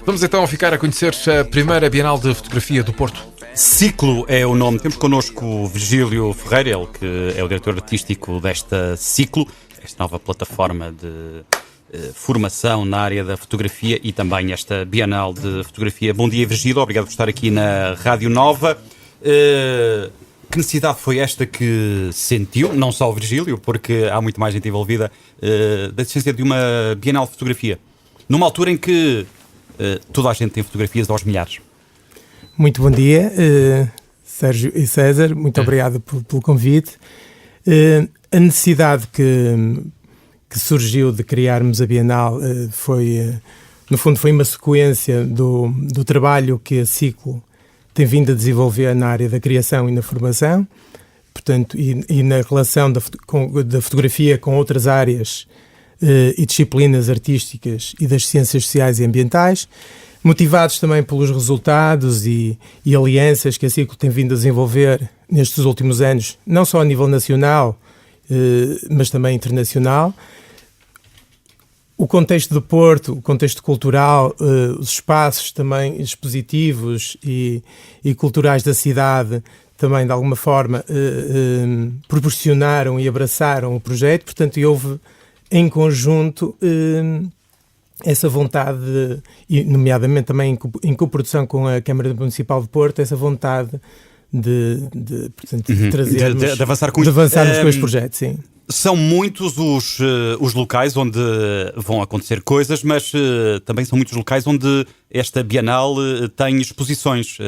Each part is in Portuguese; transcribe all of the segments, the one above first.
Vamos então ficar a conhecer a primeira Bienal de Fotografia do Porto. Ciclo é o nome. Temos connosco o Virgílio Ferreira, ele que é o diretor artístico desta Ciclo, esta nova plataforma de formação na área da fotografia e também esta Bienal de Fotografia. Bom dia, Virgílio, obrigado por estar aqui na Rádio Nova. Que necessidade foi esta que sentiu, não só o Virgílio, porque há muito mais gente envolvida, da existência de uma Bienal de Fotografia, numa altura em que toda a gente tem fotografias aos milhares? Muito bom dia, Sérgio e César, muito obrigado pelo convite. A necessidade que surgiu de criarmos a Bienal no fundo, foi uma sequência do trabalho que a Ciclo tem vindo a desenvolver na área da criação e na formação, portanto, e na relação da fotografia com outras áreas e disciplinas artísticas e das ciências sociais e ambientais, motivados também pelos resultados e alianças que a Ciclo tem vindo a desenvolver nestes últimos anos, não só a nível nacional, mas também internacional. O contexto do Porto, o contexto cultural, os espaços também expositivos e culturais da cidade também, de alguma forma, proporcionaram e abraçaram o projeto. Portanto, houve em conjunto essa vontade, e nomeadamente também em coprodução com a Câmara Municipal de Porto, essa vontade de trazermos, de avançarmos com este projeto, sim. São muitos os locais onde vão acontecer coisas, mas também são muitos locais onde esta Bienal tem exposições.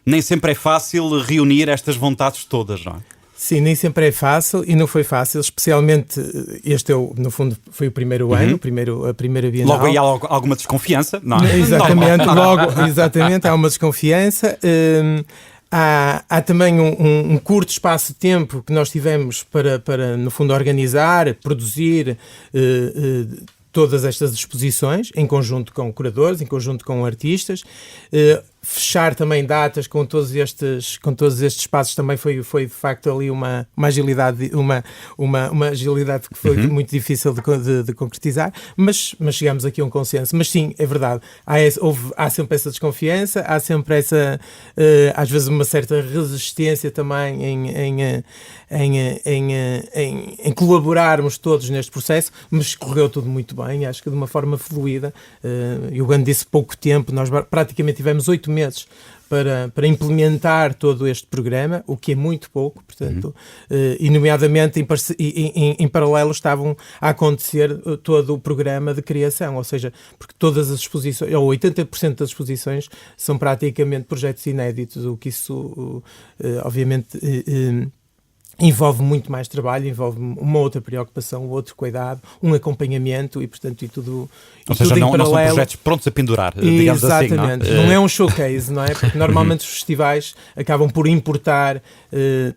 Nem sempre é fácil reunir estas vontades todas, não é? Sim, nem sempre é fácil e não foi fácil, especialmente este no fundo foi o primeiro ano, a primeira Bienal. Logo aí há alguma desconfiança, não é? Exatamente, há uma desconfiança. Há também um curto espaço de tempo que nós tivemos para no fundo, organizar, produzir todas estas exposições, em conjunto com curadores, em conjunto com artistas. Fechar também datas com todos estes espaços também foi de facto ali uma agilidade, uma agilidade que foi muito difícil de concretizar, mas chegamos aqui a um consenso. Mas sim, é verdade, há sempre essa desconfiança, há sempre essa, às vezes uma certa resistência também em colaborarmos todos neste processo, mas correu tudo muito bem, acho que de uma forma fluida. E o Gano disse pouco tempo, nós praticamente tivemos 8 meses para implementar todo este programa, o que é muito pouco, portanto, e nomeadamente em paralelo estavam a acontecer todo o programa de criação, ou seja, porque todas as exposições, ou 80% das exposições, são praticamente projetos inéditos, o que isso, obviamente, envolve muito mais trabalho, envolve uma outra preocupação, outro cuidado, um acompanhamento e, portanto, tudo. Ou seja, não são projetos prontos a pendurar, digamos assim. Exatamente. Não é um showcase, não é? Porque normalmente os festivais acabam por importar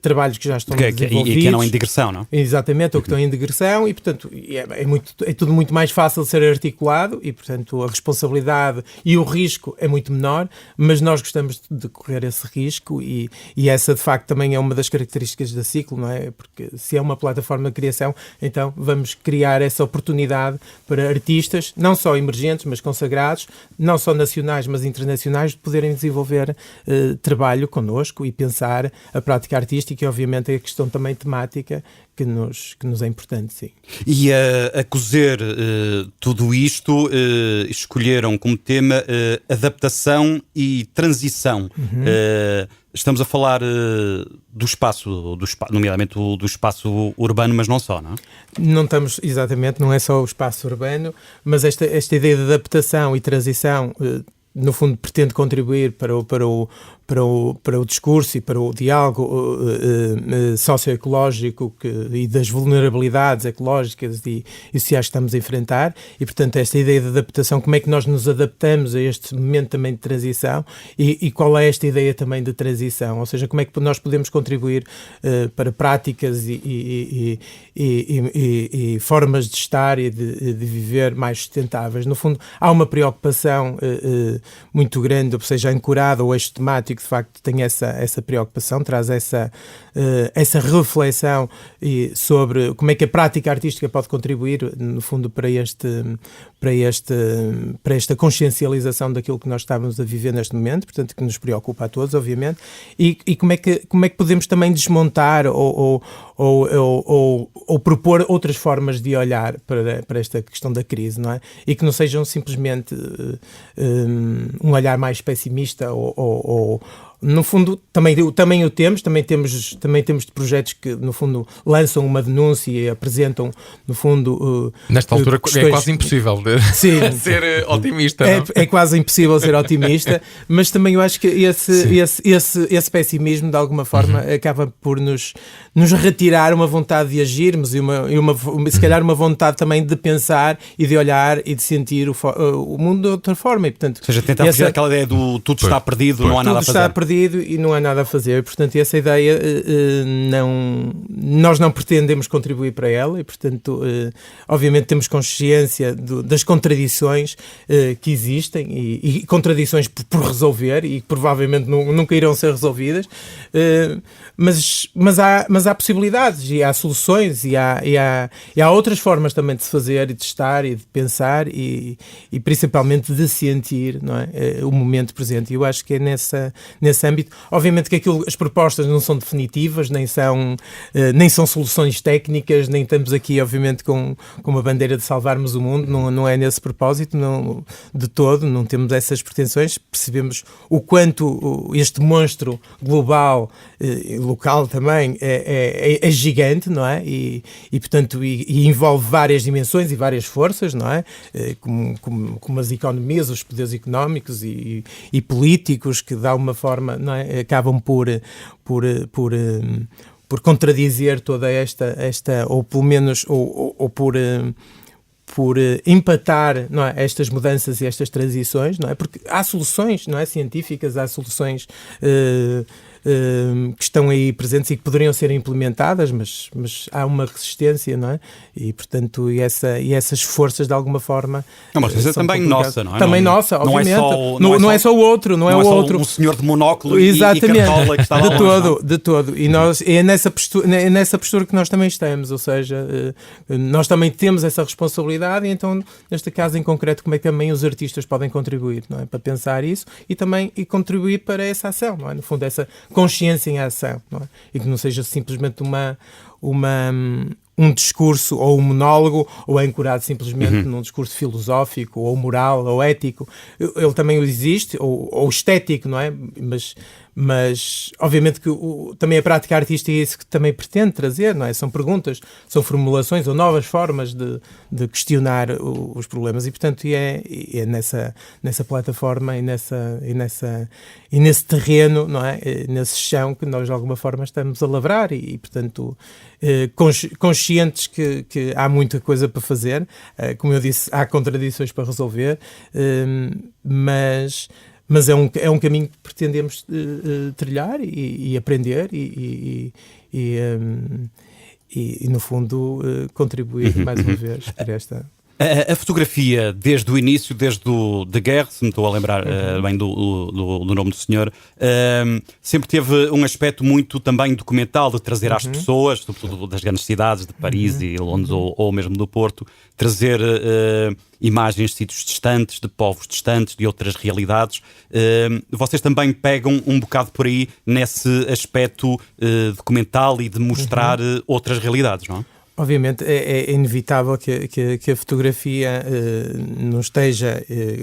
trabalhos que já estão desenvolvidos. E que andam em digressão, não? Exatamente, ou que estão em digressão e, portanto, é tudo muito mais fácil de ser articulado e, portanto, a responsabilidade e o risco é muito menor, mas nós gostamos de correr esse risco e essa, de facto, também é uma das características da Ciclo, não é? Porque se é uma plataforma de criação, então vamos criar essa oportunidade para artistas, não só emergentes, mas consagrados, não só nacionais, mas internacionais, de poderem desenvolver trabalho connosco e pensar a prática artística e, obviamente, a questão também temática que nos é importante, sim. E a cozer tudo isto, escolheram como tema adaptação e transição. Estamos a falar do espaço, nomeadamente do espaço urbano, mas não só, não é? Não estamos, exatamente, não é só o espaço urbano, mas esta ideia de adaptação e transição, no fundo, pretende contribuir para o discurso e para o diálogo socioecológico e das vulnerabilidades ecológicas e sociais que estamos a enfrentar e, portanto, esta ideia de adaptação, como é que nós nos adaptamos a este momento também de transição e qual é esta ideia também de transição, ou seja, como é que nós podemos contribuir para práticas e formas de estar e de viver mais sustentáveis. No fundo, há uma preocupação muito grande, ou seja, ancorada ao eixo temático que de facto tem essa preocupação, traz essa reflexão sobre como é que a prática artística pode contribuir, no fundo, para esta consciencialização daquilo que nós estamos a viver neste momento, portanto, que nos preocupa a todos, obviamente, e como é que podemos também desmontar ou propor outras formas de olhar para esta questão da crise, não é? E que não sejam simplesmente um olhar mais pessimista ou no fundo, também o temos, também temos de projetos que, no fundo, lançam uma denúncia e apresentam, no fundo... Nesta altura é quase impossível ser otimista, não? É quase impossível ser otimista, mas também eu acho que esse pessimismo, de alguma forma, acaba por nos retirar uma vontade de agirmos e se calhar uma vontade também de pensar e de olhar e de sentir o mundo de outra forma. E, portanto, ou seja, tentar fugir aquela ideia do tudo está perdido, não há nada a fazer. Tudo está perdido e não há nada a fazer. Portanto, essa ideia nós não pretendemos contribuir para ela e, portanto, obviamente temos consciência das contradições que existem e contradições por resolver e que provavelmente nunca irão ser resolvidas, mas há possibilidades e há soluções e há outras formas também de se fazer e de estar e de pensar e principalmente de sentir, não é? O momento presente. E eu acho que é nesse âmbito. Obviamente que as propostas não são definitivas, nem são soluções técnicas, nem estamos aqui, obviamente, com uma bandeira de salvarmos o mundo, não é nesse propósito, não, de todo, não temos essas pretensões, percebemos o quanto este monstro global, local também, é gigante, não é? E portanto, envolve várias dimensões e várias forças, não é? Como as economias, os poderes económicos e políticos, que de alguma forma, não é, acabam por contradizer toda esta ou pelo menos ou por empatar, não é, estas mudanças e estas transições, não é? Porque há soluções, não é, científicas, há soluções que estão aí presentes e que poderiam ser implementadas, mas há uma resistência, não é? E, portanto, essas forças, de alguma forma... É uma resistência também nossa, não é? Também nossa, obviamente. Não é só o outro, não é o outro. Um senhor de monóculo exatamente, e cartola que está lá longe, de todo. E é nessa postura que nós também estamos, ou seja, nós também temos essa responsabilidade e então, neste caso em concreto, como é que também os artistas podem contribuir, não é? Para pensar isso e contribuir para essa ação, não é? No fundo, essa consciência em ação, não é? E que não seja simplesmente um discurso ou um monólogo ou ancorado simplesmente num discurso filosófico ou moral ou ético. Ele também existe, ou estético, não é? Mas obviamente que também a prática artística é isso que também pretende trazer, não é? São perguntas, são formulações ou novas formas de questionar os problemas e, portanto, é nessa plataforma e nesse terreno, não é? Nesse chão que nós de alguma forma estamos a lavrar e portanto, conscientes que há muita coisa para fazer, como eu disse, há contradições para resolver, mas é um caminho que pretendemos trilhar e aprender e no fundo, contribuir mais uma vez para esta... A fotografia, desde o início, desde o Daguerre, se me estou a lembrar bem do nome do senhor, sempre teve um aspecto muito também documental, de trazer às pessoas, sobretudo das grandes cidades, de Paris e Londres ou mesmo do Porto, trazer imagens de sítios distantes, de povos distantes, de outras realidades. Vocês também pegam um bocado por aí nesse aspecto documental e de mostrar outras realidades, não é? Obviamente é inevitável que a fotografia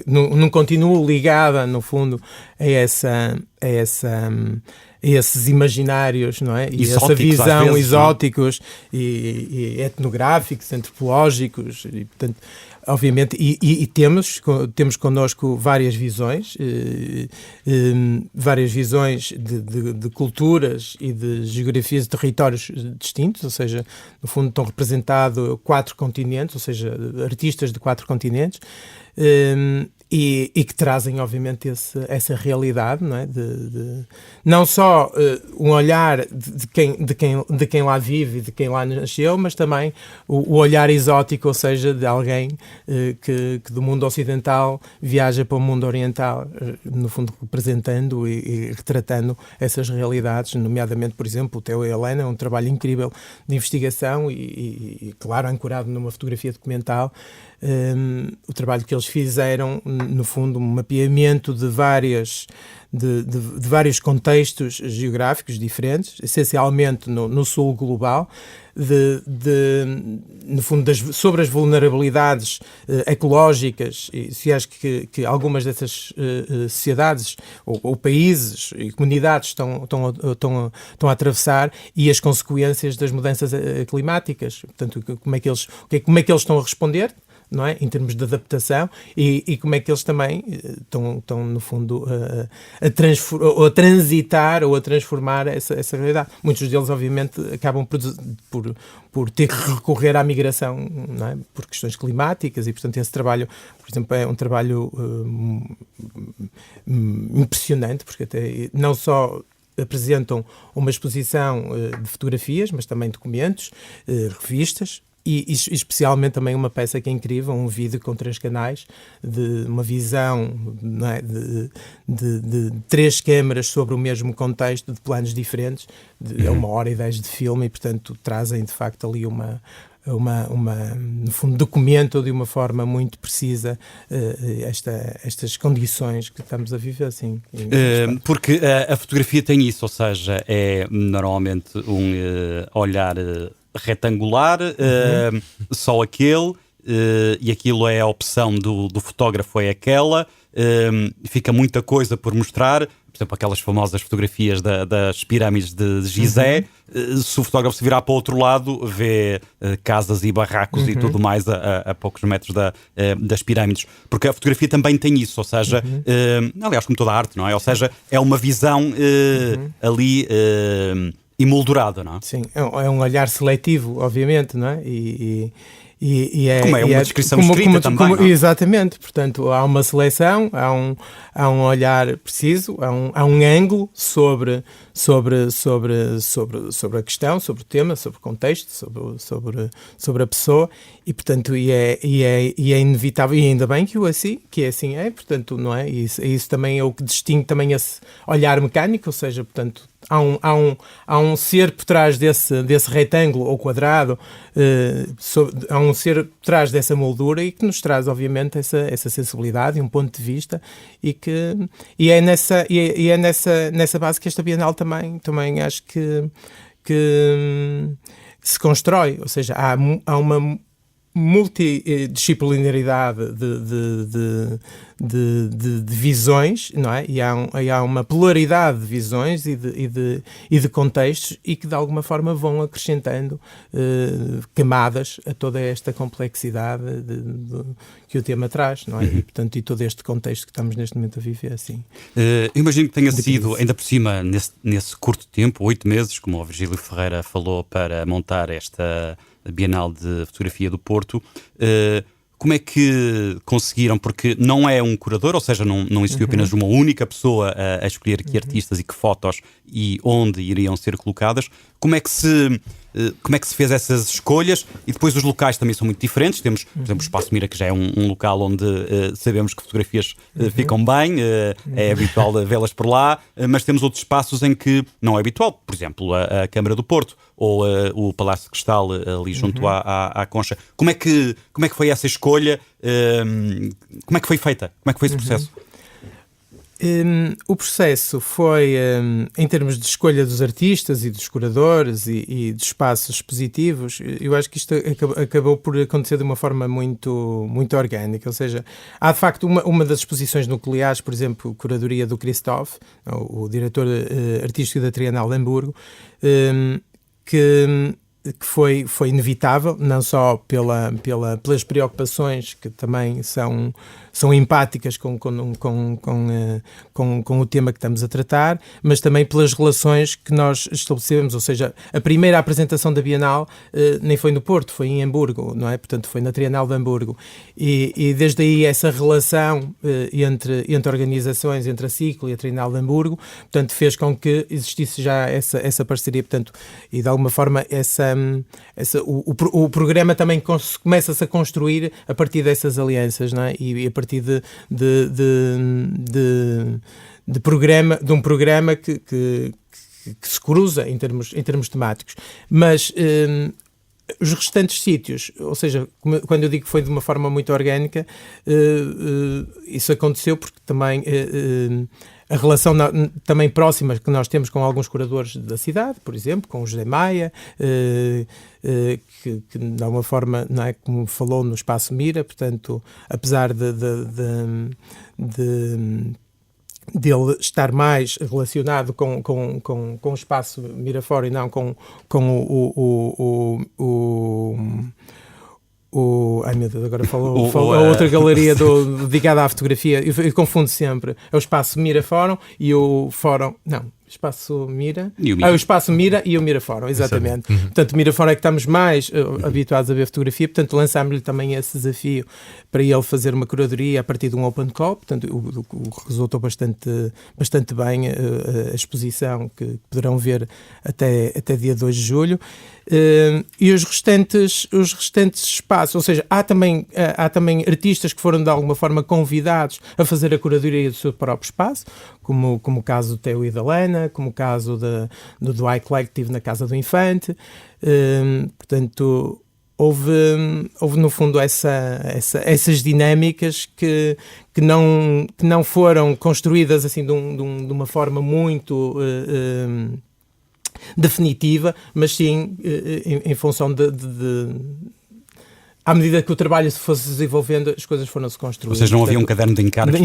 não continue ligada, no fundo, a esses imaginários, não é? E essa visão exóticos e etnográficos, antropológicos, e portanto, obviamente, e temos connosco várias visões de culturas e de geografias de territórios distintos, ou seja, no fundo estão representados 4 continentes, ou seja, artistas de 4 continentes, e que trazem, obviamente, essa realidade, não é? Não só um olhar de quem lá vive e de quem lá nasceu, mas também o olhar exótico, ou seja, de alguém que do mundo ocidental viaja para o mundo oriental, no fundo representando e retratando essas realidades, nomeadamente, por exemplo, o Theo e a Helena, é um trabalho incrível de investigação e claro, ancorado numa fotografia documental. O trabalho que eles fizeram, no fundo, um mapeamento de vários contextos geográficos diferentes, essencialmente no sul global, no fundo, sobre as vulnerabilidades ecológicas, e se acho que algumas dessas sociedades ou países e comunidades estão a atravessar, e as consequências das mudanças climáticas. Portanto, como é que eles estão a responder, não é? Em termos de adaptação, e como é que eles também estão no fundo, a transitar ou a transformar essa realidade. Muitos deles, obviamente, acabam por ter que recorrer à migração, não é? Por questões climáticas, e, portanto, esse trabalho, por exemplo, é um trabalho impressionante, porque até não só apresentam uma exposição de fotografias, mas também documentos, revistas, e especialmente também uma peça que é incrível, um vídeo com 3 canais, de uma visão, não é, de 3 câmaras sobre o mesmo contexto, de planos diferentes, de 1h10 de filme, e portanto trazem de facto ali no fundo, documentam de uma forma muito precisa estas condições que estamos a viver, assim. Porque a fotografia tem isso, ou seja, é normalmente um olhar retangular, só aquele, e aquilo é a opção do fotógrafo, é aquela, fica muita coisa por mostrar. Por exemplo, aquelas famosas fotografias das pirâmides de Gizé, se o fotógrafo se virar para o outro lado, vê casas e barracos e tudo mais a poucos metros das pirâmides. Porque a fotografia também tem isso, ou seja, aliás, como toda a arte, não é? Ou seja, é uma visão ali emoldurada, não é? Sim, é um olhar seletivo, obviamente, não é? Como é uma descrição escrita também, não é? Exatamente, portanto há uma seleção, há um olhar preciso, há um ângulo sobre a questão, sobre o tema, sobre o contexto, sobre a pessoa, e portanto é inevitável, e ainda bem que assim é, portanto, não é? Isso também é o que distingue também esse olhar mecânico, ou seja, portanto, há um ser por trás desse retângulo ou quadrado, há um ser por trás dessa moldura, e que nos traz, obviamente, essa sensibilidade e um ponto de vista, e é nessa base que esta Bienal também acho que se constrói, ou seja, há uma multidisciplinaridade de visões, não é? E há uma pluralidade de visões e de contextos, e que de alguma forma vão acrescentando camadas a toda esta complexidade que o tema traz, não é? E portanto, e todo este contexto que estamos neste momento a viver, assim. Eu imagino que tenha sido, ainda por cima, nesse curto tempo, 8 meses, como o Virgílio Ferreira falou, para montar esta Bienal de Fotografia do Porto. Como é que conseguiram? Porque não é um curador, ou seja, não existiu apenas uma única pessoa a escolher que artistas e que fotos e onde iriam ser colocadas. Como é que se fez essas escolhas? E depois os locais também são muito diferentes. Temos, por exemplo, o Espaço Mira, que já é um local onde sabemos que fotografias ficam bem, é habitual vê-las por lá, mas temos outros espaços em que não é habitual. Por exemplo, a Câmara do Porto, ou o Palácio de Cristal, ali junto à Concha. Como é que foi essa escolha? Como é que foi feita? Como é que foi esse processo? O processo foi, em termos de escolha dos artistas e dos curadores e dos espaços expositivos, eu acho que isto acabou por acontecer de uma forma muito, muito orgânica. Ou seja, há de facto uma das exposições nucleares, por exemplo, curadoria do Christophe, o diretor artístico da Trienal de Hamburgo, que foi inevitável, não só pelas preocupações que também são são empáticas com o tema que estamos a tratar, mas também pelas relações que nós estabelecemos, ou seja, a primeira apresentação da Bienal nem foi no Porto, foi em Hamburgo, não é? Portanto, foi na Trienal de Hamburgo. E desde aí essa relação entre organizações, entre a Ciclo e a Trienal de Hamburgo, portanto, fez com que existisse já essa parceria, portanto, e de alguma forma o programa também começa-se a construir a partir dessas alianças, não é? E a partir de um programa que se cruza em termos temáticos. Mas os restantes sítios, ou seja, quando eu digo que foi de uma forma muito orgânica, isso aconteceu porque também a relação também próxima que nós temos com alguns curadores da cidade, por exemplo, com o José Maia, que de alguma forma, não é, como falou no Espaço Mira, portanto, apesar dele estar mais relacionado com o Espaço Mirafora e não com ai meu Deus, agora falou a outra galeria dedicada à fotografia, eu confundo sempre, é o Espaço Mirafórum e o Fórum, não, Espaço Mira, o Espaço Mira e o Mirafórum, exatamente. Portanto, o Mirafórum é que estamos mais habituados a ver fotografia, portanto lançámos-lhe também esse desafio para ele fazer uma curadoria a partir de um open call, portanto resultou bastante bem a exposição que poderão ver até dia 2 de julho. E os restantes espaços, ou seja, há também artistas que foram de alguma forma convidados a fazer a curadoria do seu próprio espaço, como o caso do Teo e da Lena, como o caso do Dwight Collective na Casa do Infante. Portanto, houve no fundo essas dinâmicas que não foram construídas assim de uma forma muito definitiva, mas sim em função à medida que o trabalho se fosse desenvolvendo, as coisas foram-se construindo. Ou seja, não havia um caderno de encargos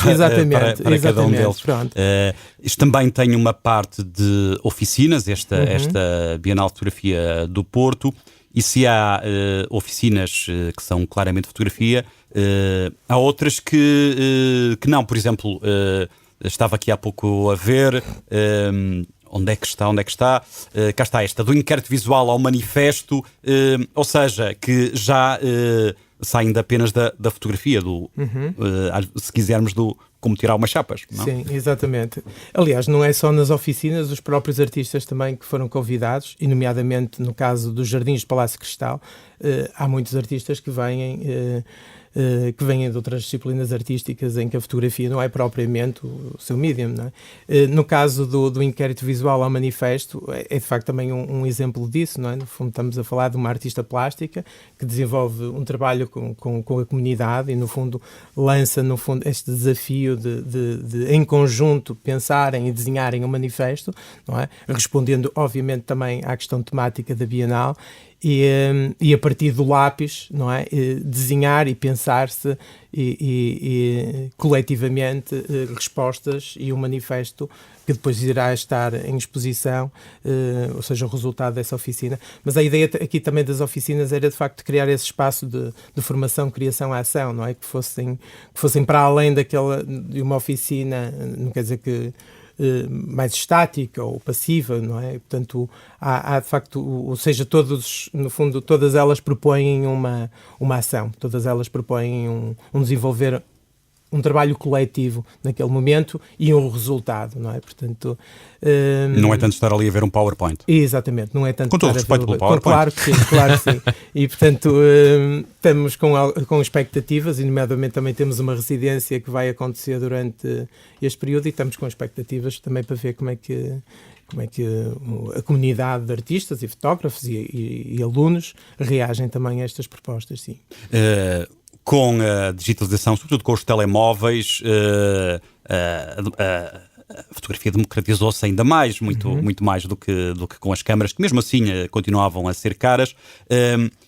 exatamente, para cada um deles. Isto também tem uma parte de oficinas, esta Bienal de Fotografia do Porto, e se há oficinas que são claramente fotografia, há outras que não. Por exemplo, estava aqui há pouco a ver... Onde é que está? Cá está esta, do inquérito visual ao manifesto, ou seja, que já saem apenas da fotografia, se quisermos, como tirar umas chapas. Não? Sim, exatamente. Aliás, não é só nas oficinas, os próprios artistas também que foram convidados, e nomeadamente no caso dos Jardins do Palácio Cristal, há muitos artistas que vêm de outras disciplinas artísticas em que a fotografia não é propriamente o seu medium, não é? No caso do inquérito visual ao manifesto, é de facto também um exemplo disso, não é? No fundo estamos a falar de uma artista plástica que desenvolve um trabalho com a comunidade e no fundo lança este desafio de em conjunto pensarem e desenharem um manifesto, não é? Respondendo obviamente também à questão temática da Bienal. E a partir do lápis, não é? Desenhar e pensar-se e coletivamente respostas e um manifesto que depois irá estar em exposição, ou seja, o resultado dessa oficina. Mas a ideia aqui também das oficinas era de facto criar esse espaço de formação, criação, ação, não é? Que fossem para além de uma oficina, não quer dizer que mais estática ou passiva, não é? Portanto, há de facto, ou seja, no fundo, todas elas propõem uma ação, todas elas propõem um desenvolver um trabalho coletivo naquele momento e um resultado, não é? Portanto... não é tanto estar ali a ver um PowerPoint. Exatamente, não é tanto... Com todo respeito pelo PowerPoint. Claro que sim. E, portanto, estamos com expectativas, e nomeadamente também temos uma residência que vai acontecer durante este período e estamos com expectativas também para ver como é que a comunidade de artistas e fotógrafos e alunos reagem também a estas propostas, sim. Com a digitalização, sobretudo com os telemóveis, a fotografia democratizou-se ainda mais, muito mais do que com as câmaras, que mesmo assim continuavam a ser caras.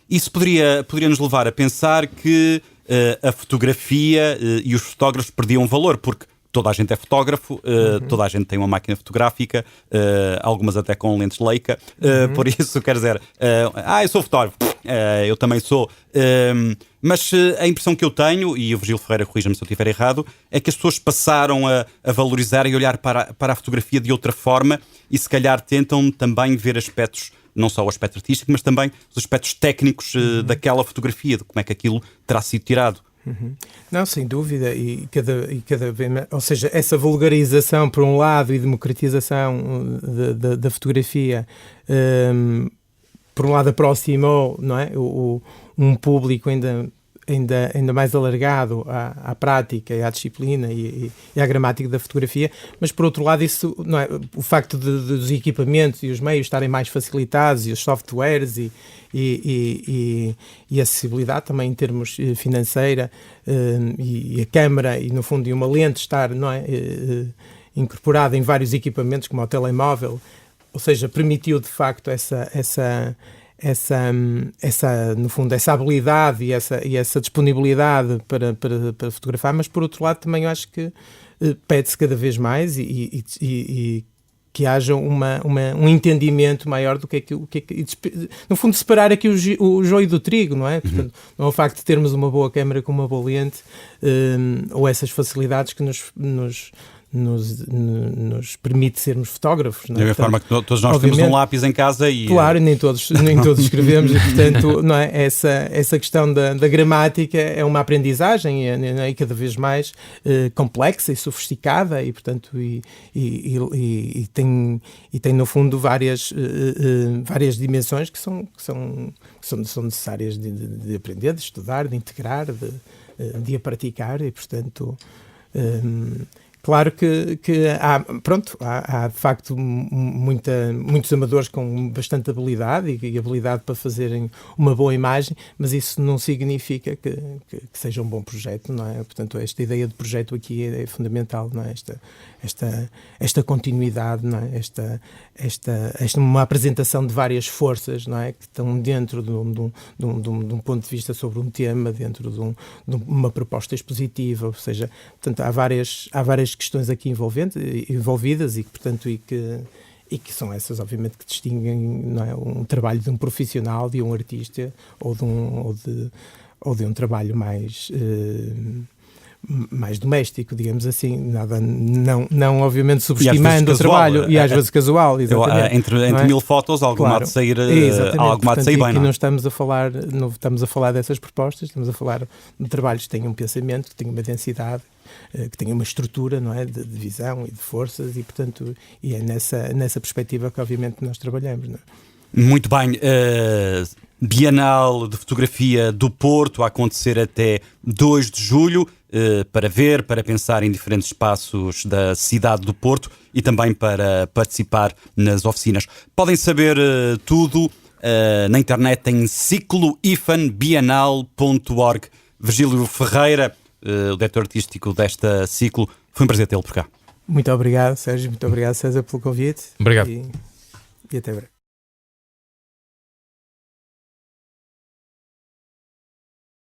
Isso poderia nos levar a pensar que a fotografia e os fotógrafos perdiam valor, porque toda a gente é fotógrafo, toda a gente tem uma máquina fotográfica, algumas até com lentes Leica, por isso, quer dizer, eu sou fotógrafo, eu também sou, mas a impressão que eu tenho, e o Virgílio Ferreira corrija-me se eu estiver errado, é que as pessoas passaram a valorizar e olhar para a fotografia de outra forma e se calhar tentam também ver aspectos, não só o aspecto artístico, mas também os aspectos técnicos daquela fotografia, de como é que aquilo terá sido tirado. Não, sem dúvida, e cada vez mais, ou seja, essa vulgarização por um lado e democratização da fotografia, por um lado aproximou, não é, um público ainda mais alargado à prática e à disciplina e à gramática da fotografia, mas por outro lado isso, não é, o facto dos equipamentos e os meios estarem mais facilitados e os softwares e a acessibilidade também em termos financeira, e a câmara e no fundo e uma lente estar, não é, incorporada em vários equipamentos como o telemóvel, ou seja, permitiu de facto essa no fundo, essa habilidade e essa disponibilidade para fotografar, mas por outro lado também eu acho que pede-se cada vez mais e que haja um entendimento maior do que é que no fundo separar aqui o joio do trigo, não é? Portanto, não é o facto de termos uma boa câmera com uma boa lente, ou essas facilidades que nos permite sermos fotógrafos. Não é? Da mesma forma que todos nós temos um lápis em casa e... Claro, nem todos escrevemos e, portanto, não é? Essa questão da gramática é uma aprendizagem e cada vez mais complexa e sofisticada e, portanto, tem no fundo várias dimensões que são necessárias de aprender, de estudar, de integrar, de a praticar e, portanto... Claro que há de facto muitos amadores com bastante habilidade e habilidade para fazerem uma boa imagem, mas isso não significa que seja um bom projeto, não é? Portanto, esta ideia de projeto aqui é fundamental, não é? Esta continuidade, não é? Esta uma apresentação de várias forças, não é? Que estão dentro de um ponto de vista sobre um tema, dentro de uma proposta expositiva, ou seja, portanto, há várias questões aqui envolvidas e que, portanto, e que são essas, obviamente, que distinguem, não é, um trabalho de um profissional, de um artista ou de um trabalho mais doméstico, digamos assim, não obviamente subestimando o trabalho, e às vezes casual, exatamente. Entre 1000 fotos, alguma há de sair, bem, não estamos a falar dessas propostas, estamos a falar de trabalhos que tenham um pensamento, que tenham uma densidade, que tenham uma estrutura, não é, de visão e de forças, e portanto é nessa perspectiva que obviamente nós trabalhamos, não é? Muito bem. Bienal de Fotografia do Porto a acontecer até 2 de julho, para pensar em diferentes espaços da cidade do Porto e também para participar nas oficinas. Podem saber tudo na internet em ciclo-bienal.org. Virgílio Ferreira, o diretor artístico desta Ciclo, foi um prazer tê-lo por cá. Muito obrigado, Sérgio, muito obrigado, César, pelo convite. Obrigado. E até breve.